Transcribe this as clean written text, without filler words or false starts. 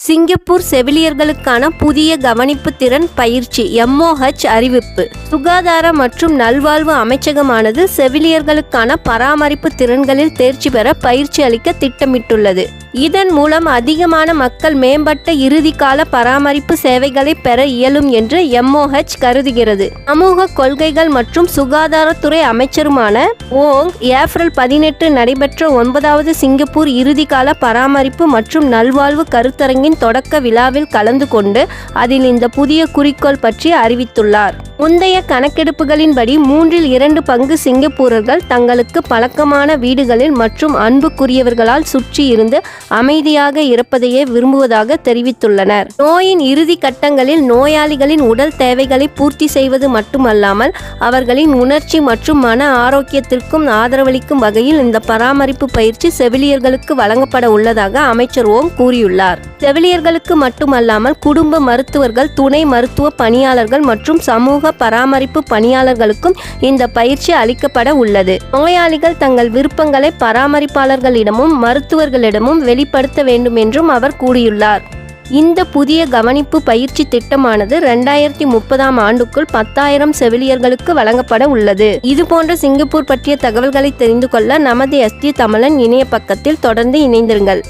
Singapore செவிலியர்களுக்கான புதிய கவனிப்பு திறன் பயிற்சி MOH அறிவிப்பு. சுகாதார மற்றும் நல்வாழ்வு அமைச்சகமானது செவிலியர்களுக்கான பராமரிப்பு திறன்களில் தேர்ச்சி பெற பயிற்சி அளிக்க திட்டமிட்டுள்ளது. இதன் மூலம் அதிகமான மக்கள் மேம்பட்ட இறுதிக்கால பராமரிப்பு சேவைகளை பெற இயலும் என்று MOH கருதுகிறது. சமூக கொள்கைகள் மற்றும் சுகாதாரத்துறை அமைச்சருமான ஓங் ஏப்ரல் 18 நடைபெற்ற 9வது சிங்கப்பூர் இறுதிக்கால பராமரிப்பு மற்றும் நல்வாழ்வு கருத்தரங்கின் தொடக்க விழாவில் கலந்து கொண்டு அதில் இந்த புதிய குறிக்கோள் பற்றி அறிவித்துள்ளார். முந்தைய கணக்கெடுப்புகளின்படி 2/3 பங்கு சிங்கப்பூரர்கள் தங்களுக்கு பழக்கமான வீடுகளில் மற்றும் அன்புக்குரியவர்களால் சுற்றி இருந்து அமைதியாக இருப்பதையே விரும்புவதாக தெரிவித்துள்ளனர். நோயின் இறுதி கட்டங்களில் நோயாளிகளின் உடல் தேவைகளை பூர்த்தி செய்வது மட்டுமல்லாமல் அவர்களின் உணர்ச்சி மற்றும் மன ஆரோக்கியத்திற்கும் ஆதரவளிக்கும் வகையில் இந்த பராமரிப்பு பயிற்சி செவிலியர்களுக்கு வழங்கப்பட உள்ளதாக அமைச்சர் ஓங் கூறியுள்ளார். செவிலியர்களுக்கு மட்டுமல்லாமல் குடும்ப மருத்துவர்கள், துணை மருத்துவ பணியாளர்கள் மற்றும் சமூக பராமரிப்பு பணியாளர்களுக்கும் இந்த பயிற்சி அளிக்கப்பட உள்ளது. நோயாளிகள் தங்கள் விருப்பங்களை பராமரிப்பாளர்களிடமும் மருத்துவர்களிடமும் வெளிப்படுத்த வேண்டும் என்றும் அவர் கூறியுள்ளார். இந்த புதிய கவனிப்பு பயிற்சி திட்டமானது 2030ஆம் ஆண்டுக்குள் 10,000 செவிலியர்களுக்கு வழங்கப்பட உள்ளது. இதுபோன்ற சிங்கப்பூர் பற்றிய தகவல்களை தெரிந்து கொள்ள நமது ST தமிழன் இணைய பக்கத்தில் தொடர்ந்து இணைந்திருங்கள்.